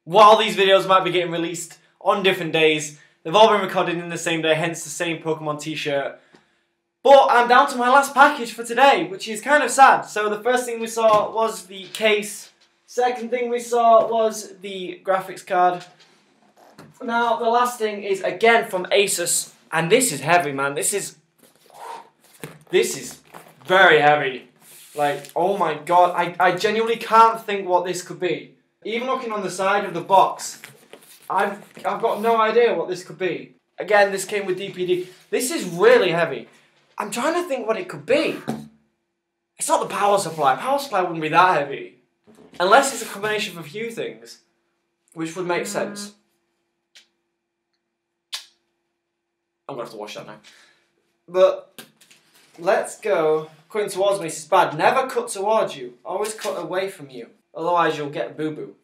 while these videos might be getting released on different days, they've all been recorded in the same day, hence the same Pokemon t-shirt. But I'm down to my last package for today, which is kind of sad. So the first thing we saw was the case. Second thing we saw was the graphics card. Now the last thing is again from Asus, and this is heavy, man. This is very heavy. Like, oh my god, I genuinely can't think what this could be. Even looking on the side of the box, I've got no idea what this could be. Again, this came with DPD. This is really heavy. I'm trying to think what it could be. It's not the power supply. Power supply wouldn't be that heavy. Unless it's a combination of a few things, which would make sense. I'm going to have to wash that now. But let's go. Cutting towards me, this is bad. Never cut towards you. Always cut away from you. Otherwise you'll get boo-boo.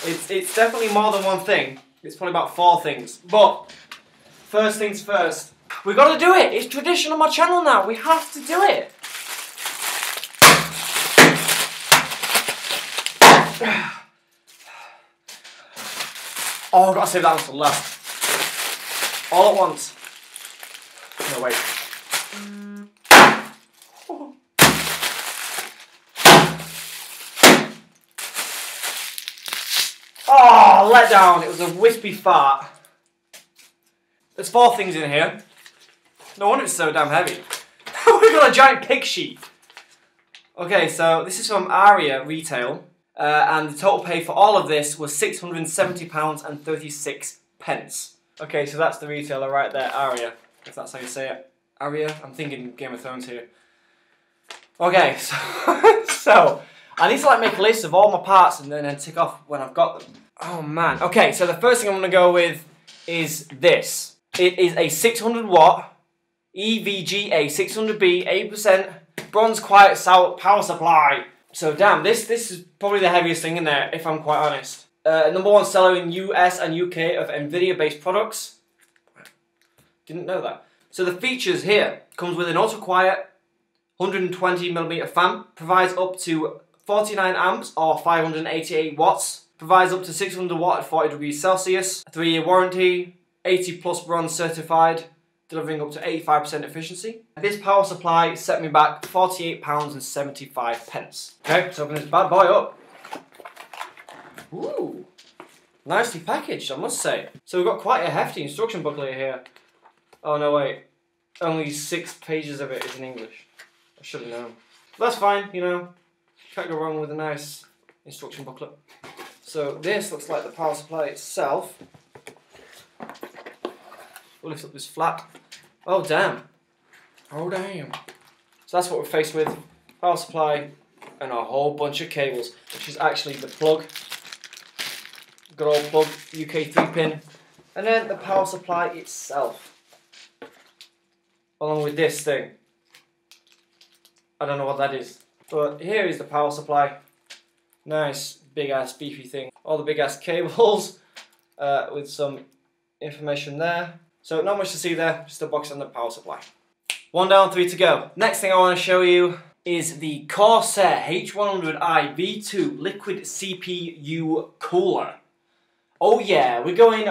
It's definitely more than one thing. It's probably about 4 things. But first things first. We got to do it. It's tradition on my channel now. We have to do it. Oh, I've got to save that one for last. All at once. No, wait. Oh, let down. It was a wispy fart. There's 4 things in here. No wonder it's so damn heavy. We've got a giant pig sheet. Okay, so this is from Aria Retail. And the total pay for all of this was £670.36. Okay, so that's the retailer right there, Aria, if that's how you say it. Aria? I'm thinking Game of Thrones here. Okay, so I need to like make a list of all my parts and then tick off when I've got them. Oh man. Okay, so the first thing I'm going to go with is this. It is a 600 watt EVGA 600B 8% bronze quiet power supply. So damn, this is probably the heaviest thing in there, if I'm quite honest. #1 seller in US and UK of Nvidia based products. Didn't know that. So the features here comes with an auto quiet 120mm fan, provides up to 49 amps or 588 watts, provides up to 600 watt at 40 degrees Celsius, 3-year warranty, 80 plus bronze certified, delivering up to 85% efficiency. This power supply set me back £48.75. Okay, so open this bad boy up. Ooh, nicely packaged, I must say. So we've got quite a hefty instruction booklet here. Oh no, wait. Only 6 pages of it is in English. I should have known. But that's fine, you know. Can't go wrong with a nice instruction booklet. So this looks like the power supply itself. We'll lift up this flap. Oh damn. Oh damn. So that's what we're faced with. Power supply and a whole bunch of cables, which is actually the plug. Good old plug, UK 3-pin. And then the power supply itself. Along with this thing. I don't know what that is. But here is the power supply. Nice, big ass beefy thing. All the big ass cables with some information there. So not much to see there, just a box and the power supply. 1 down, 3 to go. Next thing I want to show you is the Corsair H100i V2 liquid CPU cooler. Oh yeah, we're going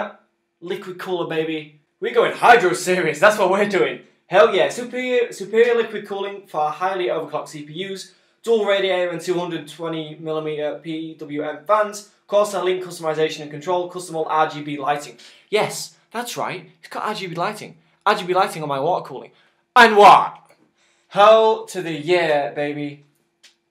liquid cooler, baby. We're going Hydro series, that's what we're doing. Hell yeah, superior liquid cooling for highly overclocked CPUs, dual radiator and 220mm PWM fans, Corsair Link customization and control, customable RGB lighting. Yes, that's right, it's got RGB lighting. RGB lighting on my water cooling. And what? Hell to the yeah, baby.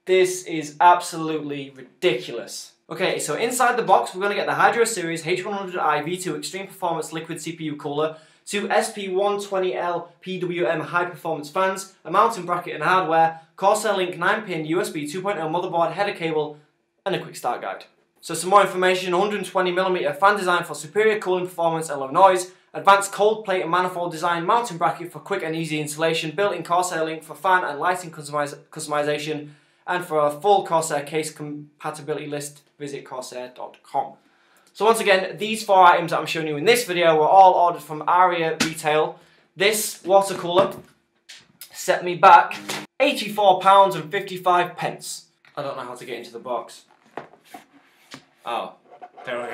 This is absolutely ridiculous. Okay, so inside the box, we're going to get the Hydro Series H100i V2 Extreme Performance Liquid CPU Cooler, 2 SP120L PWM High Performance fans, a mounting bracket and hardware, Corsair Link 9-pin USB 2.0 motherboard, header cable, and a quick start guide. So some more information: 120mm fan design for superior cooling performance and low noise, advanced cold plate and manifold design, mounting bracket for quick and easy installation, built-in Corsair Link for fan and lighting customization, and for a full Corsair case compatibility list, visit corsair.com. So once again, these 4 items that I'm showing you in this video were all ordered from Aria Retail. This water cooler set me back £84.55. I don't know how to get into the box. Oh, there we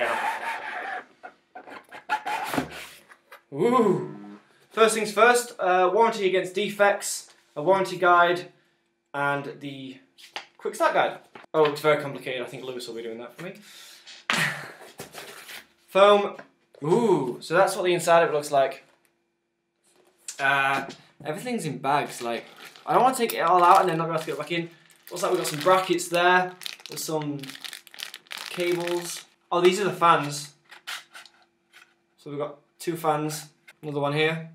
go. Ooh. First things first, warranty against defects, a warranty guide, and the quick start guide. Oh, it's very complicated. I think Lewis will be doing that for me. Foam. Ooh, so that's what the inside of it looks like. Everything's in bags. Like, I don't want to take it all out and then not be able to get it back in. Looks like we've got some brackets there. There's some cables. Oh, these are the fans. So we've got 2 fans. Another one here.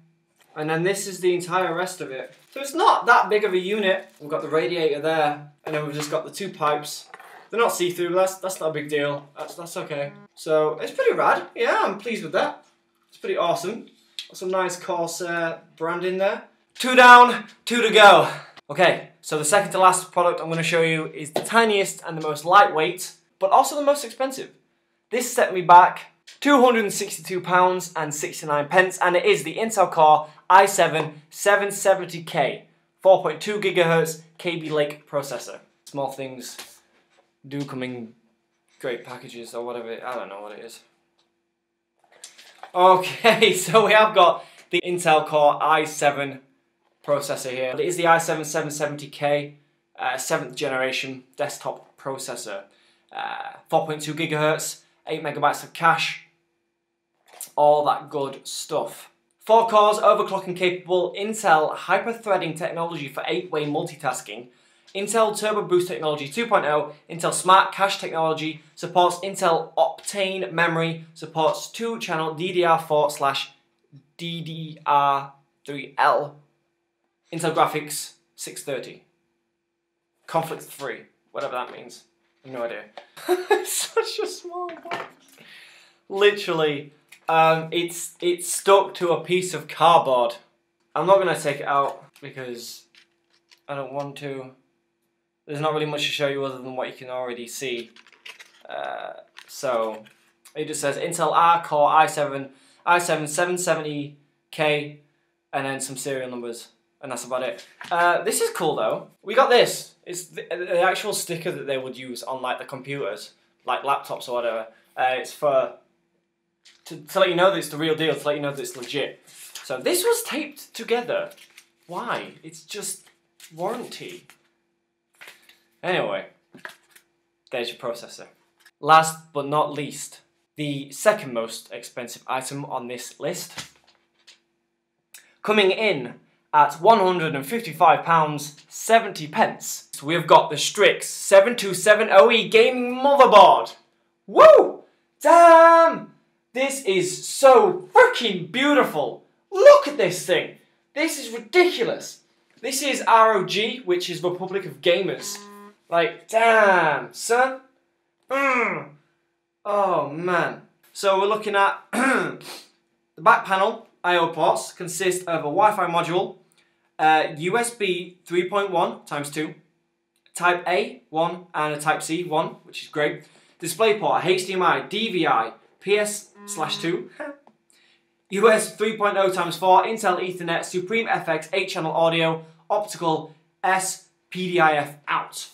And then this is the entire rest of it. So it's not that big of a unit. We've got the radiator there. And then we've just got the 2 pipes. They're not see-through, but that's not a big deal. That's okay. So it's pretty rad. Yeah, I'm pleased with that. It's pretty awesome. Got some nice Corsair branding there. 2 down, 2 to go. Okay, so the second to last product I'm going to show you is the tiniest and the most lightweight, but also the most expensive. This set me back £262.69, and it is the Intel Core i7 770K 4.2 GHz Kaby Lake processor. Small things do come in great packages or whatever. I don't know what it is. Okay, so we have got the Intel Core i7 processor here. It is the i7 770K 7th generation desktop processor. 4.2 GHz, 8 MB of cache, all that good stuff. 4 cores, overclocking capable, Intel hyper-threading technology for 8-way multitasking, Intel Turbo Boost technology 2.0, Intel Smart Cache technology, supports Intel Optane memory, supports 2-channel DDR4/DDR3L, Intel Graphics 630. Conflict free, whatever that means. I have no idea. It's such a small box. Literally, it's stuck to a piece of cardboard. I'm not going to take it out because I don't want to. There's not really much to show you other than what you can already see. So it just says Intel Core i7 770K, and then some serial numbers, and that's about it. This is cool though. We got this. It's the actual sticker that they would use on like the computers, like laptops or whatever. It's for to let you know that it's the real deal, to let you know that it's legit. So this was taped together. Why? It's just warranty. Anyway, there's your processor. Last but not least, the second most expensive item on this list. Coming in at £155.70. So we've got the Strix 727OE gaming motherboard. Woo! Damn! This is so freaking beautiful. Look at this thing. This is ridiculous. This is ROG, which is Republic of Gamers. Like, damn, son. Oh, man. So we're looking at the back panel. I/O ports consist of a Wi-Fi module, USB 3.1 times 2, Type A 1 and a Type C 1, which is great. DisplayPort, HDMI, DVI, PS/2, US 3.0 times 4, Intel Ethernet, Supreme FX 8-channel audio, optical SPDIF out.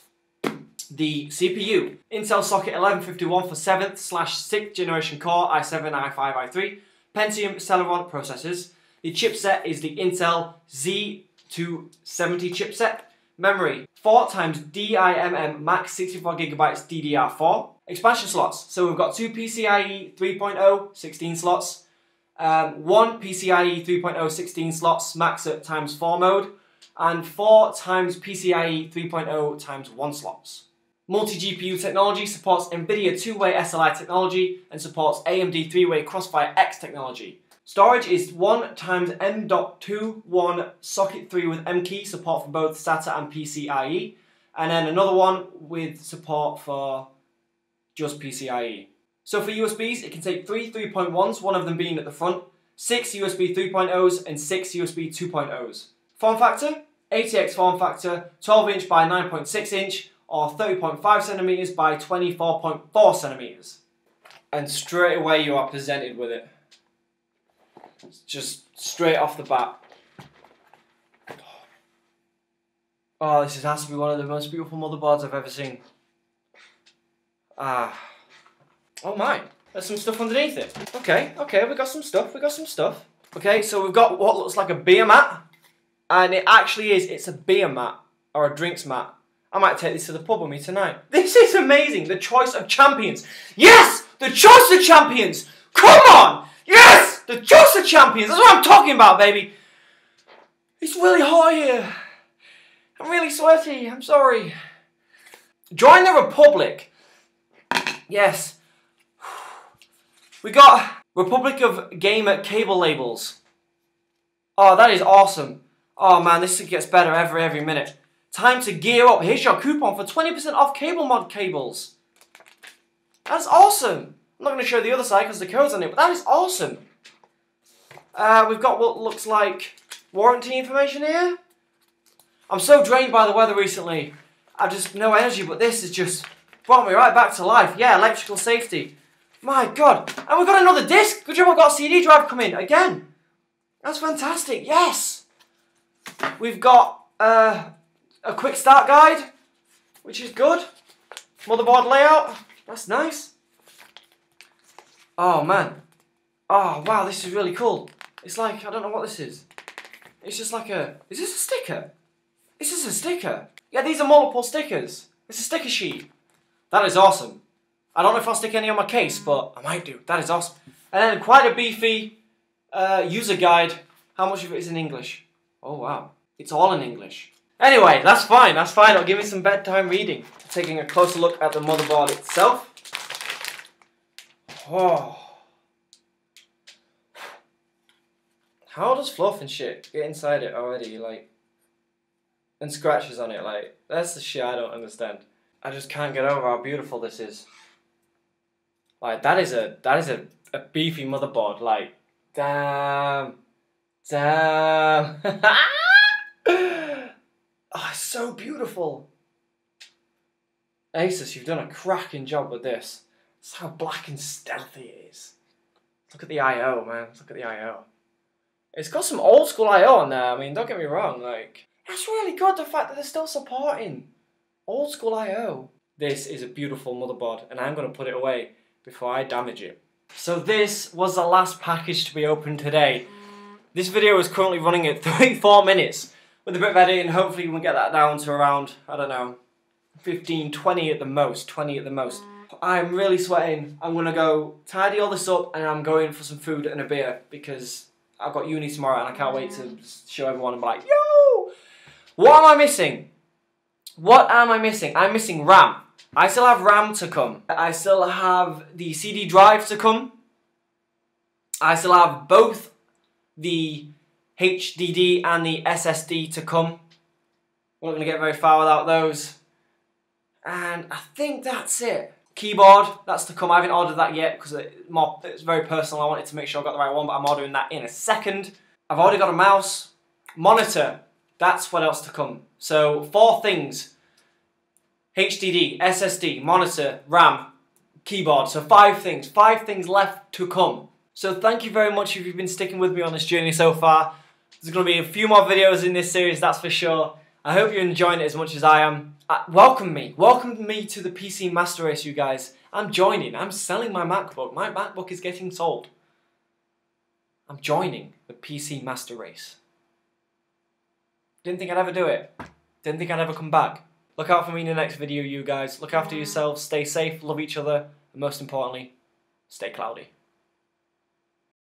The CPU, Intel Socket 1151 for 7th/6th generation core i7, i5, i3, Pentium Celeron processors. The chipset is the Intel Z270 chipset. Memory, 4x DIMM Max 64GB DDR4. Expansion slots, so we've got 2 PCIe 3.0 16 slots, 1 PCIe 3.0 16 slots max at ×4 mode, and 4 times PCIe 3.0 ×1 slots. Multi-GPU technology supports NVIDIA 2-way SLI technology and supports AMD 3-way Crossfire X technology. Storage is 1 times M.21 socket 3 with M key, support for both SATA and PCIe, and then another one with support for just PCIe. So for USBs, it can take 3 3.1s, one of them being at the front, 6 USB 3.0s and 6 USB 2.0s. Form factor, ATX form factor, 12-inch by 9.6-inch, or 30.5 centimeters by 24.4 centimeters. And straight away you are presented with it. Just straight off the bat. Oh, has to be one of the most beautiful motherboards I've ever seen. Oh my, there's some stuff underneath it. Okay, we got some stuff. Okay, so we've got what looks like a beer mat. And it actually is, it's a beer mat. Or a drinks mat. I might take this to the pub with me tonight. This is amazing, the choice of champions. Yes, the choice of champions. Come on, yes, the choice of champions. That's what I'm talking about, baby. It's really hot here. I'm really sweaty, I'm sorry. Join the Republic. Yes. We got Republic of Gamer cable labels. Oh, that is awesome. Oh man, this gets better every minute. Time to gear up. Here's your coupon for 20% off cable mod cables. That's awesome. I'm not going to show the other side because the code's on it, but that is awesome. We've got what looks like warranty information here. I'm so drained by the weather recently. I've just no energy, but this has just brought me right back to life. Yeah, electrical safety. My God. And we've got another disc. Good job I've got a CD drive coming again. That's fantastic. Yes. We've got a quick start guide, which is good. Motherboard layout. That's nice. Oh, man. Oh, wow, this is really cool. It's like, I don't know what this is. It's just like a... Is this a sticker? Is this a sticker? Yeah, these are multiple stickers. It's a sticker sheet. That is awesome. I don't know if I'll stick any on my case, but I might do. That is awesome. And then quite a beefy user guide. How much of it is in English? Oh, wow. It's all in English. Anyway, that's fine. That's fine. I'll give you some bedtime reading. Taking a closer look at the motherboard itself. Oh. How does fluff and shit get inside it already, like, and scratches on it, like, that's the shit I don't understand. I just can't get over how beautiful this is. Like, that is a beefy motherboard, like, damn. Oh, it's so beautiful. Asus, you've done a cracking job with this. That's how black and stealthy it is. Look at the I/O, man. Look at the I/O. It's got some old school I/O on there. I mean, don't get me wrong. Like, that's really good. The fact that they're still supporting old school I/O. This is a beautiful motherboard, and I'm going to put it away before I damage it. So this was the last package to be opened today. This video is currently running at 34 minutes. With a bit of editing, hopefully we can get that down to around, I don't know, 15, 20 at the most. 20 at the most. I'm really sweating. I'm going to go tidy all this up and I'm going for some food and a beer because I've got uni tomorrow and I can't wait to show everyone and be like, yo! What am I missing? What am I missing? I'm missing RAM. I still have RAM to come. I still have the CD drive to come. I still have both the HDD and the SSD to come. We're not going to get very far without those. And I think that's it. Keyboard, that's to come. I haven't ordered that yet because it's very personal. I wanted to make sure I got the right one, but I'm ordering that in a second. I've already got a mouse. Monitor, that's what else to come. So 4 things. HDD, SSD, monitor, RAM, keyboard. So 5 things. 5 things left to come. So thank you very much if you've been sticking with me on this journey so far. There's going to be a few more videos in this series, that's for sure. I hope you're enjoying it as much as I am. Welcome me to the PC Master Race, you guys. I'm joining. I'm selling my MacBook. My MacBook is getting sold. I'm joining the PC Master Race. Didn't think I'd ever do it. Didn't think I'd ever come back. Look out for me in the next video, you guys. Look after yourselves. Stay safe. Love each other. And most importantly, stay cloudy.